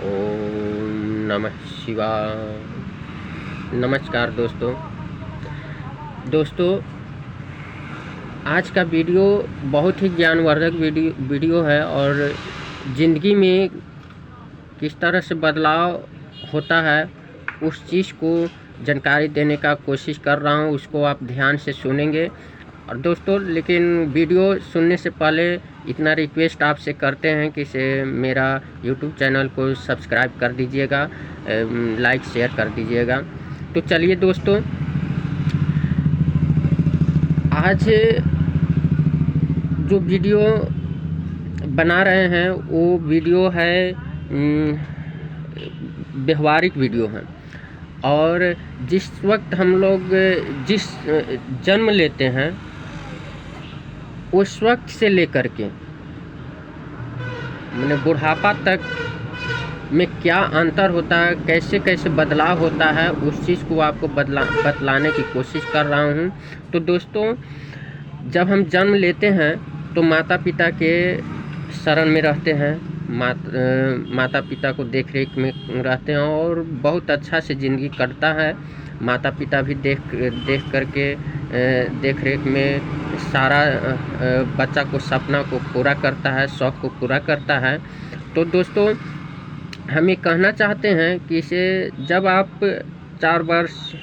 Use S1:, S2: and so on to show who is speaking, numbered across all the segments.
S1: ओम नमः शिवाय। नमस्कार दोस्तों, आज का वीडियो बहुत ही ज्ञानवर्धक वीडियो है और ज़िंदगी में किस तरह से बदलाव होता है उस चीज़ को जानकारी देने का कोशिश कर रहा हूँ। उसको आप ध्यान से सुनेंगे। और दोस्तों, लेकिन वीडियो सुनने से पहले इतना रिक्वेस्ट आपसे करते हैं कि मेरा यूट्यूब चैनल को सब्सक्राइब कर दीजिएगा, लाइक शेयर कर दीजिएगा। तो चलिए दोस्तों, आज जो वीडियो बना रहे हैं वो वीडियो है व्यवहारिक वीडियो है। और जिस वक्त हम लोग जिस जन्म लेते हैं उस वक्त से लेकर के मैंने बुढ़ापा तक में क्या अंतर होता है, कैसे कैसे बदलाव होता है, उस चीज़ को आपको बतलाने की कोशिश कर रहा हूँ। तो दोस्तों, जब हम जन्म लेते हैं तो माता पिता के शरण में रहते हैं, माता पिता को देख रेख में रहते हैं और बहुत अच्छा से ज़िंदगी कटता है। माता पिता भी देख करके देख रेख में सारा बच्चा को सपना को पूरा करता है, शौक़ को पूरा करता है। तो दोस्तों, हम ये कहना चाहते हैं कि इसे जब आप 4 वर्ष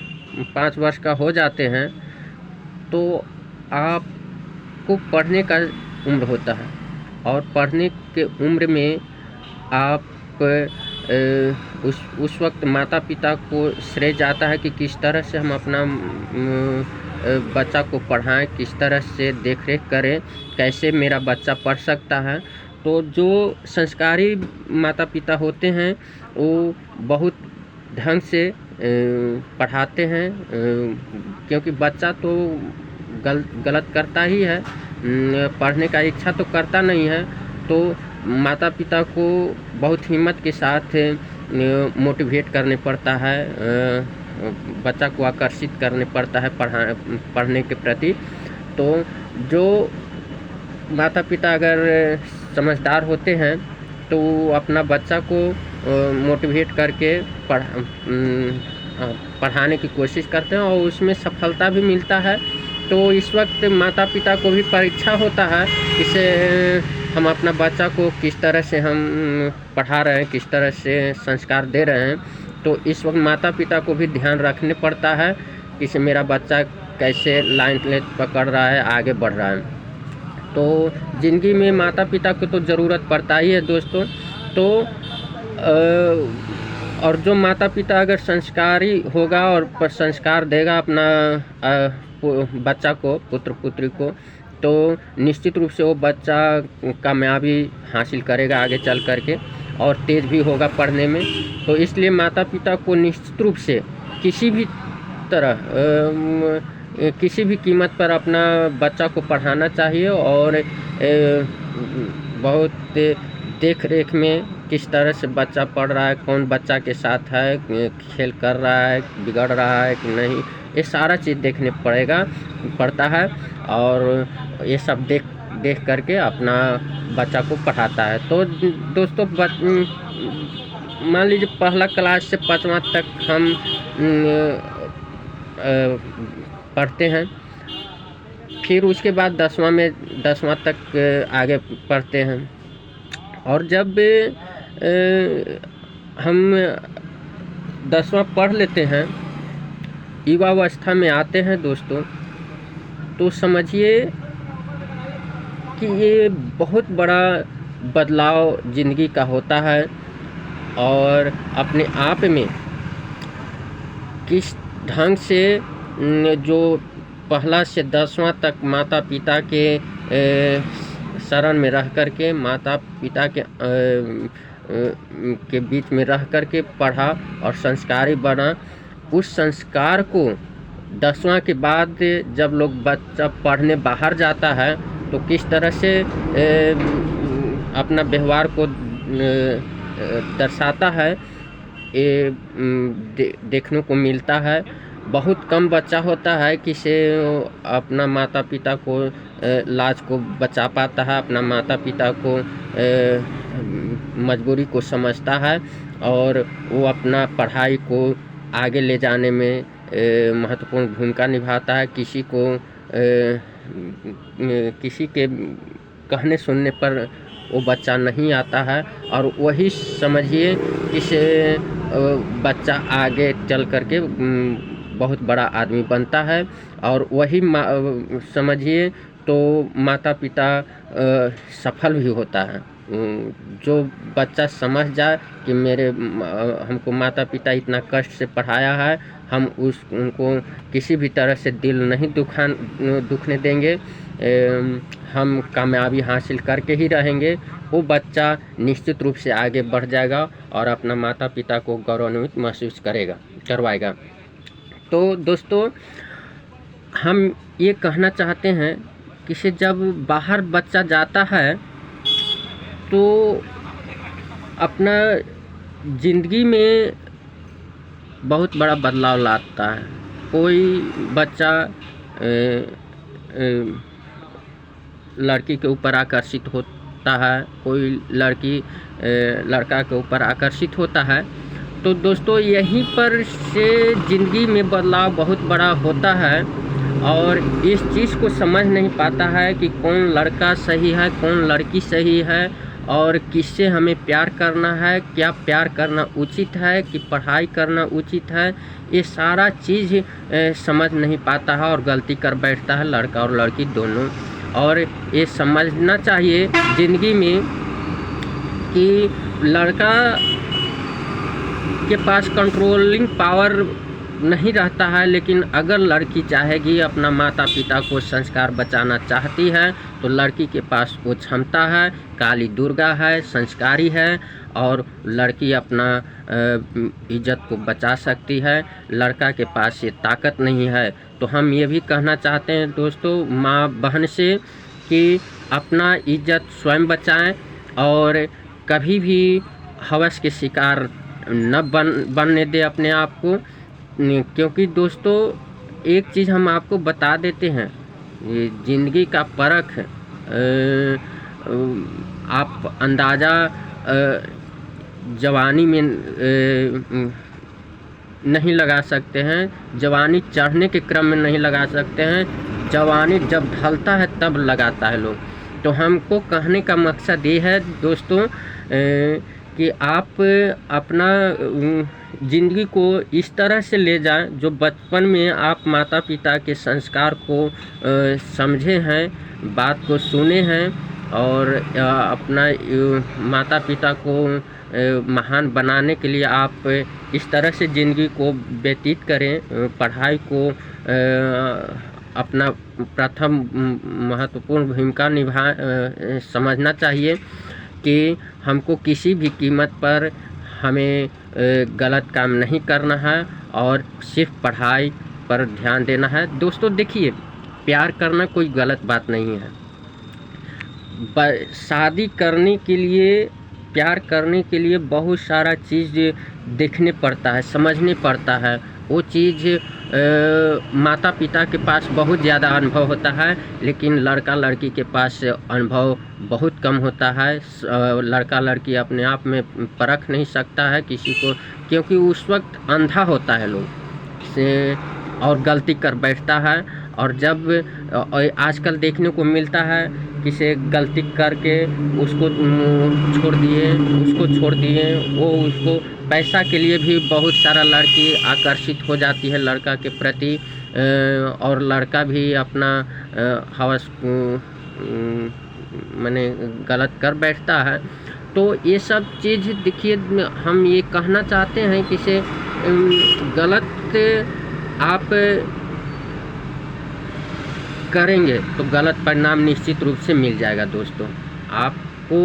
S1: 5 वर्ष का हो जाते हैं तो आपको पढ़ने का उम्र होता है और पढ़ने के उम्र में आप उस वक्त माता पिता को श्रेय जाता है कि किस तरह से हम अपना बच्चा को पढ़ाएं, किस तरह से देख रेख करें, कैसे मेरा बच्चा पढ़ सकता है। तो जो संस्कारी माता पिता होते हैं वो बहुत ढंग से पढ़ाते हैं, क्योंकि बच्चा तो गलत करता ही है, पढ़ने का इच्छा तो करता नहीं है। तो माता पिता को बहुत हिम्मत के साथ मोटिवेट करने पड़ता है, बच्चा को आकर्षित करने पड़ता है पढ़ने के प्रति। तो जो माता पिता अगर समझदार होते हैं तो अपना बच्चा को मोटिवेट करके पढ़ाने की कोशिश करते हैं और उसमें सफलता भी मिलता है। तो इस वक्त माता पिता को भी परीक्षा होता है, इसे हम अपना बच्चा को किस तरह से हम पढ़ा रहे हैं, किस तरह से संस्कार दे रहे हैं। तो इस वक्त माता पिता को भी ध्यान रखने पड़ता है कि मेरा बच्चा कैसे लाइन पकड़ रहा है, आगे बढ़ रहा है। तो ज़िंदगी में माता पिता को तो ज़रूरत पड़ता ही है दोस्तों। तो और जो माता पिता अगर संस्कारी होगा और संस्कार देगा अपना बच्चा को, पुत्र पुत्री को, तो निश्चित रूप से वो बच्चा कामयाबी हासिल करेगा आगे चल करके और तेज़ भी होगा पढ़ने में। तो इसलिए माता पिता को निश्चित रूप से किसी भी तरह किसी भी कीमत पर अपना बच्चा को पढ़ाना चाहिए और बहुत देख रेख में किस तरह से बच्चा पढ़ रहा है, कौन बच्चा के साथ है, खेल कर रहा है, बिगड़ रहा है कि नहीं, ये सारा चीज़ देखने पड़ता है। और ये सब देख करके अपना बच्चा को पढ़ाता है। तो दोस्तों, मान लीजिए पहला क्लास से 5वां तक हम पढ़ते हैं, फिर उसके बाद 10वां तक आगे पढ़ते हैं। और जब हम 10वां पढ़ लेते हैं, युवावस्था में आते हैं दोस्तों, तो समझिए कि ये बहुत बड़ा बदलाव ज़िंदगी का होता है। और अपने आप में किस ढंग से जो पहला से 10वां तक माता पिता के शरण में रह कर के, माता पिता के बीच में रह कर के पढ़ा और संस्कारी बना, उस संस्कार को 10वां के बाद जब लोग बच्चा पढ़ने बाहर जाता है तो किस तरह से अपना व्यवहार को दर्शाता है, ये देखने को मिलता है। बहुत कम बच्चा होता है कि से अपना माता पिता को लाज को बचा पाता है, अपना माता पिता को मजबूरी को समझता है और वो अपना पढ़ाई को आगे ले जाने में महत्वपूर्ण भूमिका निभाता है। किसी के कहने सुनने पर वो बच्चा नहीं आता है और वही समझिए इस बच्चा आगे चल कर के बहुत बड़ा आदमी बनता है। और वही समझिए तो माता पिता सफल भी होता है। जो बच्चा समझ जाए कि हमको माता पिता इतना कष्ट से पढ़ाया है, हम उनको किसी भी तरह से दिल नहीं दुखने देंगे, हम कामयाबी हासिल करके ही रहेंगे, वो बच्चा निश्चित रूप से आगे बढ़ जाएगा और अपना माता पिता को गौरवान्वित महसूस करवाएगा। तो दोस्तों, हम ये कहना चाहते हैं कि जब बाहर बच्चा जाता है तो अपना ज़िंदगी में बहुत बड़ा बदलाव लाता है। कोई बच्चा लड़की के ऊपर आकर्षित होता है, कोई लड़की लड़का के ऊपर आकर्षित होता है। तो दोस्तों, यहीं पर से ज़िंदगी में बदलाव बहुत बड़ा होता है और इस चीज़ को समझ नहीं पाता है कि कौन लड़का सही है, कौन लड़की सही है और किससे हमें प्यार करना है, क्या प्यार करना उचित है कि पढ़ाई करना उचित है। ये सारा चीज़ समझ नहीं पाता है और गलती कर बैठता है लड़का और लड़की दोनों। और ये समझना चाहिए ज़िंदगी में कि लड़का के पास कंट्रोलिंग पावर नहीं रहता है, लेकिन अगर लड़की चाहेगी, अपना माता पिता को संस्कार बचाना चाहती है, तो लड़की के पास वो क्षमता है। काली दुर्गा है, संस्कारी है और लड़की अपना इज्जत को बचा सकती है। लड़का के पास ये ताकत नहीं है। तो हम ये भी कहना चाहते हैं दोस्तों, माँ बहन से कि अपना इज्जत स्वयं बचाएं और कभी भी हवस के शिकार न बनने दे अपने आप को। क्योंकि दोस्तों, एक चीज़ हम आपको बता देते हैं, ये ज़िंदगी का परख आप अंदाज़ा जवानी में नहीं लगा सकते हैं, जवानी चढ़ने के क्रम में नहीं लगा सकते हैं, जवानी जब ढलता है तब लगाता है लोग। तो हमको कहने का मकसद ये है दोस्तों कि आप अपना ज़िंदगी को इस तरह से ले जाएं जो बचपन में आप माता पिता के संस्कार को समझे हैं, बात को सुने हैं और अपना माता पिता को महान बनाने के लिए आप इस तरह से ज़िंदगी को व्यतीत करें। पढ़ाई को अपना प्रथम महत्वपूर्ण भूमिका समझना चाहिए कि हमको किसी भी कीमत पर हमें गलत काम नहीं करना है और सिर्फ पढ़ाई पर ध्यान देना है। दोस्तों देखिए, प्यार करना कोई गलत बात नहीं है। शादी करने के लिए, प्यार करने के लिए बहुत सारा चीज़ देखने पड़ता है, समझने पड़ता है। वो चीज़ माता पिता के पास बहुत ज़्यादा अनुभव होता है, लेकिन लड़का लड़की के पास अनुभव बहुत कम होता है। लड़का लड़की अपने आप में परख नहीं सकता है किसी को, क्योंकि उस वक्त अंधा होता है लोग से और गलती कर बैठता है। और जब आजकल देखने को मिलता है किसी गलती करके उसको छोड़ दिए, वो उसको पैसा के लिए भी बहुत सारा लड़की आकर्षित हो जाती है लड़का के प्रति, और लड़का भी अपना हवस माने गलत कर बैठता है। तो ये सब चीज़ देखिए, हम ये कहना चाहते हैं कि से गलत आप करेंगे तो गलत परिणाम निश्चित रूप से मिल जाएगा। दोस्तों, आपको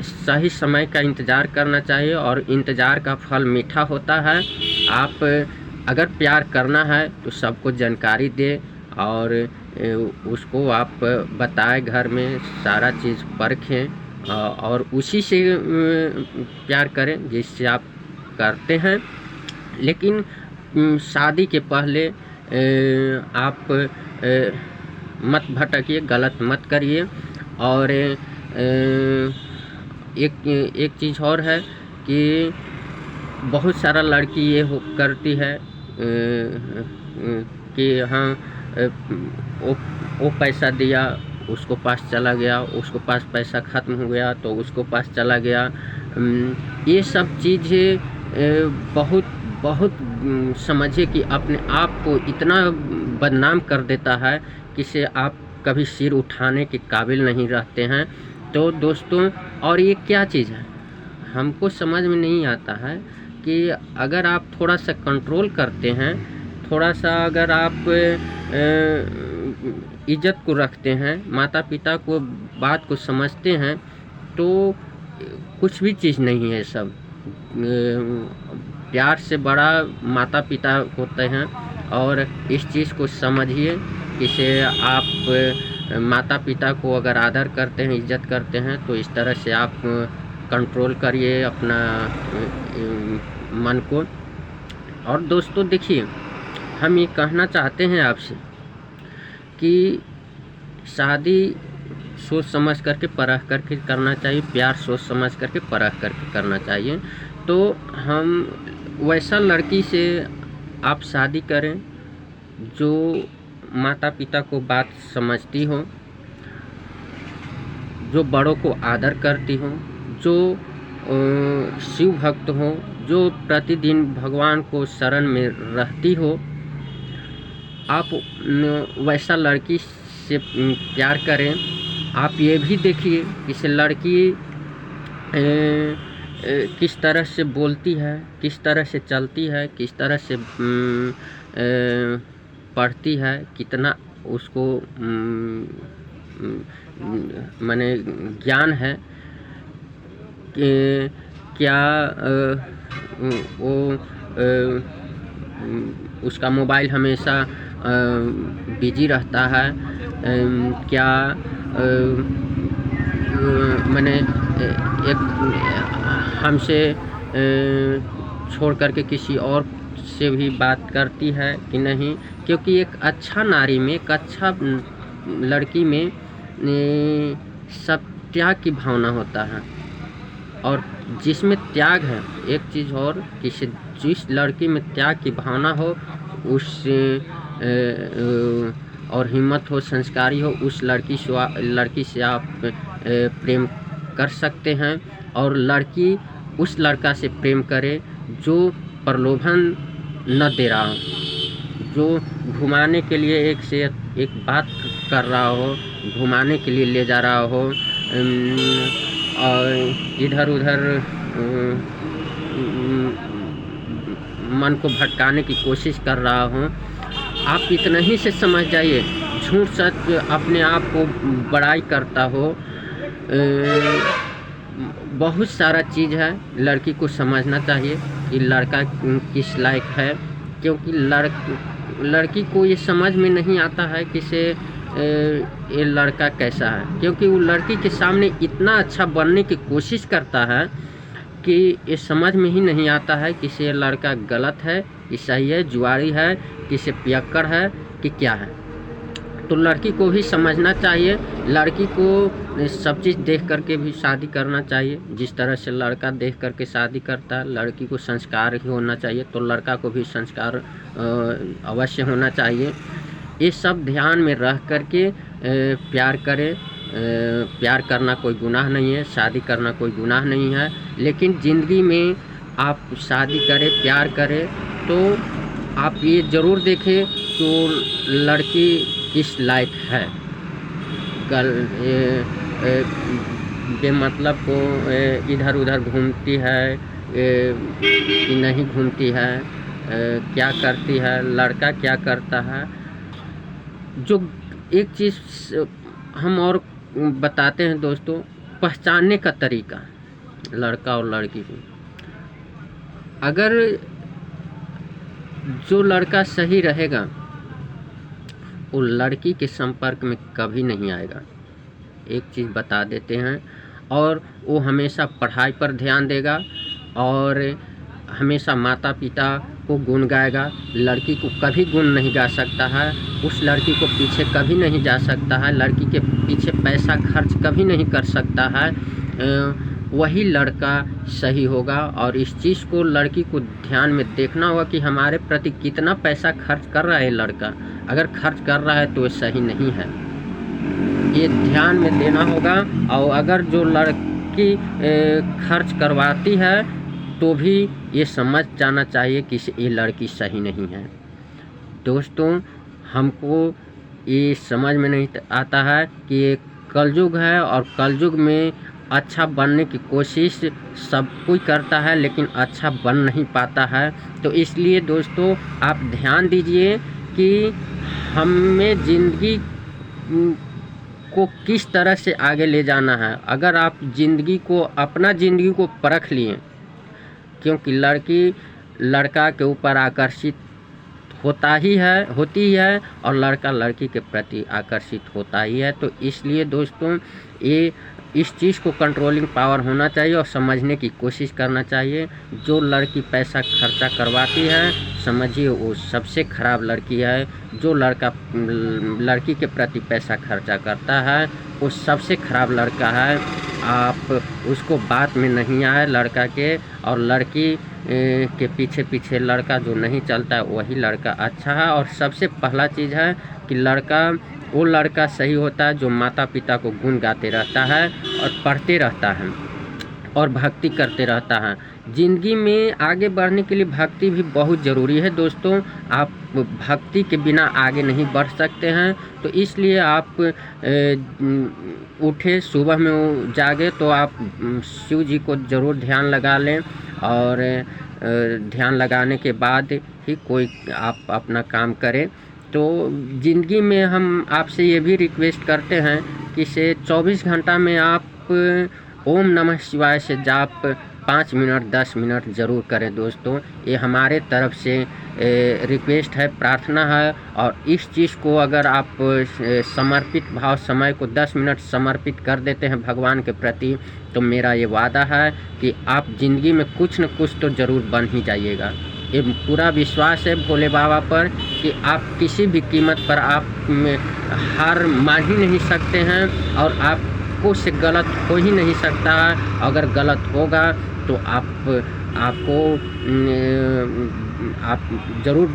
S1: सही समय का इंतज़ार करना चाहिए और इंतज़ार का फल मीठा होता है। आप अगर प्यार करना है तो सबको जानकारी दें और उसको आप बताएं, घर में सारा चीज़ परखें और उसी से प्यार करें जिससे आप करते हैं। लेकिन शादी के पहले आप मत भटकिए, गलत मत करिए और एक चीज़ और है कि बहुत सारा लड़की ये करती है कि हाँ वो पैसा दिया, उसको पास चला गया, उसको पास पैसा ख़त्म हो गया तो उसको पास चला गया। ये सब चीज़ें बहुत बहुत समझिए कि अपने आप को इतना बदनाम कर देता है कि से आप कभी सिर उठाने के काबिल नहीं रहते हैं। तो दोस्तों, और ये क्या चीज़ है हमको समझ में नहीं आता है कि अगर आप थोड़ा सा कंट्रोल करते हैं, थोड़ा सा अगर आप इज्जत को रखते हैं, माता पिता को बात को समझते हैं, तो कुछ भी चीज़ नहीं है सब। प्यार से बड़ा माता पिता होते हैं और इस चीज़ को समझिए कि से आप माता पिता को अगर आदर करते हैं, इज्जत करते हैं, तो इस तरह से आप कंट्रोल करिए अपना मन को। और दोस्तों देखिए, हम ये कहना चाहते हैं आपसे कि शादी सोच समझ करके परख करके करना चाहिए, प्यार सोच समझ करके परख करके करना चाहिए। तो हम वैसा लड़की से आप शादी करें जो माता पिता को बात समझती हो, जो बड़ों को आदर करती हो, जो शिव भक्त हो, जो प्रतिदिन भगवान को शरण में रहती हो। आप वैसा लड़की से प्यार करें। आप ये भी देखिए कि इस लड़की किस तरह से बोलती है, किस तरह से चलती है, किस तरह से पढ़ती है, कितना उसको माने ज्ञान है कि क्या वो उसका मोबाइल हमेशा बिजी रहता है, क्या मैंने एक हमसे छोड़ करके किसी और से भी बात करती है कि नहीं। क्योंकि एक अच्छा नारी में, एक अच्छा लड़की में सब त्याग की भावना होता है। और जिसमें त्याग है, एक चीज़ और, जिस लड़की में त्याग की भावना हो, उस और हिम्मत हो, संस्कारी हो, उस लड़की से आप प्रेम कर सकते हैं। और लड़की उस लड़का से प्रेम करे जो प्रलोभन न दे रहा हो, जो घुमाने के लिए एक से एक बात कर रहा हो, घुमाने के लिए ले जा रहा हो और इधर उधर मन को भटकाने की कोशिश कर रहा हो। आप इतना ही से समझ जाइए, झूठ सच अपने आप को बड़ाई करता हो। बहुत सारा चीज़ है, लड़की को समझना चाहिए कि लड़का किस लायक है। क्योंकि लड़की को ये समझ में नहीं आता है कि ये लड़का कैसा है। क्योंकि वो लड़की के सामने इतना अच्छा बनने की कोशिश करता है कि ये समझ में ही नहीं आता है कि ये लड़का गलत है कि सही है, जुआरी है कि से पियक्कड़ है कि क्या है। तो लड़की को भी समझना चाहिए, लड़की को सब चीज़ देख करके भी शादी करना चाहिए। जिस तरह से लड़का देख करके शादी करता है, लड़की को संस्कार ही होना चाहिए, तो लड़का को भी संस्कार अवश्य होना चाहिए। ये सब ध्यान में रख करके प्यार करें। प्यार करना कोई गुनाह नहीं है, शादी करना कोई गुनाह नहीं है। लेकिन ज़िंदगी में आप शादी करें, प्यार करें, तो आप ये ज़रूर देखें तो लड़की किस लायक है। बेमतलब को इधर उधर घूमती है कि नहीं घूमती है, क्या करती है, लड़का क्या करता है। जो एक चीज़ हम और बताते हैं दोस्तों, पहचानने का तरीका लड़का और लड़की को। अगर जो लड़का सही रहेगा वो लड़की के संपर्क में कभी नहीं आएगा, एक चीज़ बता देते हैं। और वो हमेशा पढ़ाई पर ध्यान देगा और हमेशा माता पिता को गुण गाएगा। लड़की को कभी गुण नहीं गा सकता है, उस लड़की को पीछे कभी नहीं जा सकता है, लड़की के पीछे पैसा खर्च कभी नहीं कर सकता है। वही लड़का सही होगा। और इस चीज़ को लड़की को ध्यान में देखना होगा कि हमारे प्रति कितना पैसा खर्च कर रहा है लड़का। अगर खर्च कर रहा है तो ये सही नहीं है, ये ध्यान में देना होगा। और अगर जो लड़की खर्च करवाती है तो भी ये समझ जाना चाहिए कि ये लड़की सही नहीं है। दोस्तों, हमको ये समझ में नहीं आता है कि ये कलयुग है, और कलयुग में अच्छा बनने की कोशिश सब कोई करता है लेकिन अच्छा बन नहीं पाता है। तो इसलिए दोस्तों, आप ध्यान दीजिए कि हमें ज़िंदगी को किस तरह से आगे ले जाना है। अगर आप अपना ज़िंदगी को परख लिए, क्योंकि लड़की लड़का के ऊपर आकर्षित होती ही है और लड़का लड़की के प्रति आकर्षित होता ही है। तो इसलिए दोस्तों, इस चीज़ को कंट्रोलिंग पावर होना चाहिए और समझने की कोशिश करना चाहिए। जो लड़की पैसा खर्चा करवाती है, समझिए वो सबसे ख़राब लड़की है। जो लड़का लड़की के प्रति पैसा खर्चा करता है वो सबसे ख़राब लड़का है। आप उसको बात में नहीं आए लड़का के, और लड़की के पीछे लड़का जो नहीं चलता है वही लड़का अच्छा है। और सबसे पहला चीज़ है कि वो लड़का सही होता है जो माता पिता को गुण गाते रहता है और पढ़ते रहता है और भक्ति करते रहता है। ज़िंदगी में आगे बढ़ने के लिए भक्ति भी बहुत ज़रूरी है दोस्तों। आप भक्ति के बिना आगे नहीं बढ़ सकते हैं। तो इसलिए आप उठे सुबह में जागे तो आप शिव जी को ज़रूर ध्यान लगा लें, और ध्यान लगाने के बाद ही कोई आप अपना काम करें। तो ज़िंदगी में हम आपसे ये भी रिक्वेस्ट करते हैं कि 24 घंटा में आप ओम नमः शिवाय से जाप 5 मिनट 10 मिनट ज़रूर करें दोस्तों। ये हमारे तरफ से रिक्वेस्ट है, प्रार्थना है। और इस चीज़ को अगर आप समर्पित भाव समय को 10 मिनट समर्पित कर देते हैं भगवान के प्रति, तो मेरा ये वादा है कि आप ज़िंदगी में कुछ न कुछ तो ज़रूर बन ही जाइएगा। ये पूरा विश्वास है भोले बाबा पर कि आप किसी भी कीमत पर आप हार मान ही नहीं सकते हैं, और आपको से गलत हो ही नहीं सकता है। अगर गलत होगा तो आप ज़रूर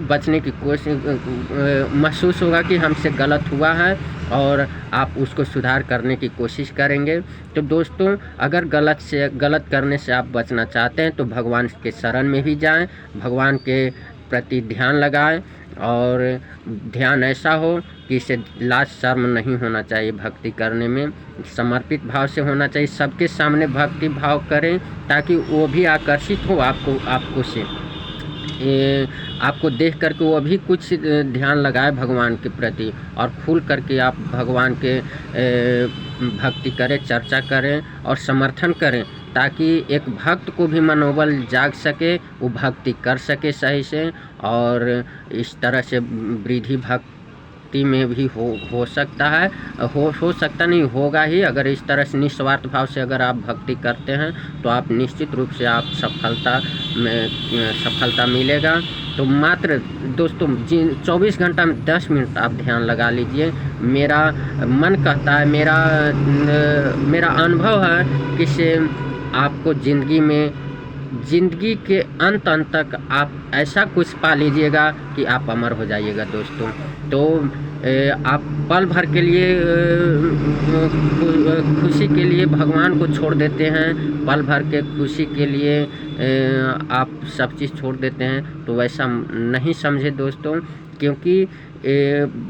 S1: बचने की कोशिश महसूस होगा कि हमसे गलत हुआ है, और आप उसको सुधार करने की कोशिश करेंगे। तो दोस्तों, अगर गलत करने से आप बचना चाहते हैं तो भगवान के शरण में ही जाएं, भगवान के प्रति ध्यान लगाएं, और ध्यान ऐसा हो कि इसे लाज शर्म नहीं होना चाहिए। भक्ति करने में समर्पित भाव से होना चाहिए। सबके सामने भक्ति भाव करें ताकि वो भी आकर्षित हो आपको से आपको देख करके वो भी कुछ ध्यान लगाए भगवान के प्रति, और खुल करके आप भगवान के भक्ति करें, चर्चा करें और समर्थन करें, ताकि एक भक्त को भी मनोबल जाग सके, वो भक्ति कर सके सही से। और इस तरह से वृद्धि भक्ति में भी हो सकता है, हो सकता नहीं, होगा ही। अगर इस तरह से निस्वार्थ भाव से अगर आप भक्ति करते हैं तो आप निश्चित रूप से आप सफलता मिलेगा। तो मात्र दोस्तों 24 घंटा में 10 मिनट आप ध्यान लगा लीजिए। मेरा मन कहता है, मेरा अनुभव है कि आपको ज़िंदगी के अंत तक आप ऐसा कुछ पा लीजिएगा कि आप अमर हो जाइएगा दोस्तों। तो आप पल भर के लिए खुशी के लिए भगवान को छोड़ देते हैं, पल भर के खुशी के लिए आप सब चीज़ छोड़ देते हैं, तो वैसा नहीं समझे दोस्तों। क्योंकि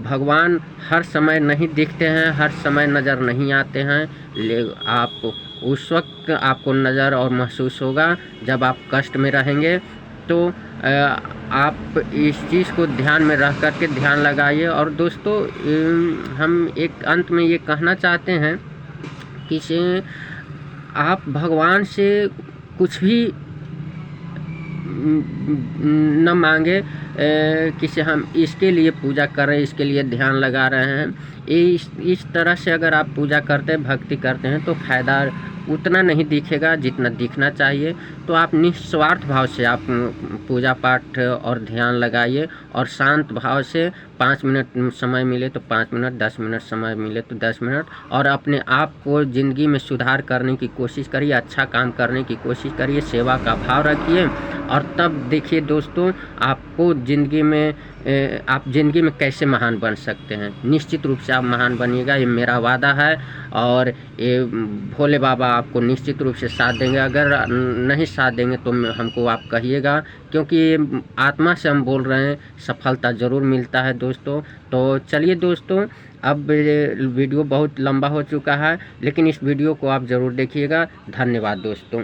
S1: भगवान हर समय नहीं दिखते हैं, हर समय नज़र नहीं आते हैं। आप उस वक्त आपको नज़र और महसूस होगा जब आप कष्ट में रहेंगे। तो आप इस चीज़ को ध्यान में रख कर के ध्यान लगाइए। और दोस्तों, हम एक अंत में ये कहना चाहते हैं कि आप भगवान से कुछ भी न मांगे कि हम इसके लिए पूजा कर रहे हैं, इसके लिए ध्यान लगा रहे हैं। इस तरह से अगर आप पूजा करते हैं, भक्ति करते हैं, तो फ़ायदा उतना नहीं दिखेगा जितना दिखना चाहिए। तो आप निस्वार्थ भाव से आप पूजा पाठ और ध्यान लगाइए, और शांत भाव से 5 मिनट समय मिले तो 5 मिनट, 10 मिनट समय मिले तो 10 मिनट, और अपने आप को ज़िंदगी में सुधार करने की कोशिश करिए, अच्छा काम करने की कोशिश करिए, सेवा का भाव रखिए, और तब देखिए दोस्तों आपको ज़िंदगी में आप ज़िंदगी में कैसे महान बन सकते हैं। निश्चित रूप से आप महान बनिएगा, ये मेरा वादा है, और ये भोले बाबा आपको निश्चित रूप से साथ देंगे। अगर नहीं साथ देंगे तो हमको आप कहिएगा, क्योंकि आत्मा से हम बोल रहे हैं, सफलता ज़रूर मिलता है दोस्तों। तो चलिए दोस्तों, अब ये वीडियो बहुत लंबा हो चुका है, लेकिन इस वीडियो को आप ज़रूर देखिएगा। धन्यवाद दोस्तों।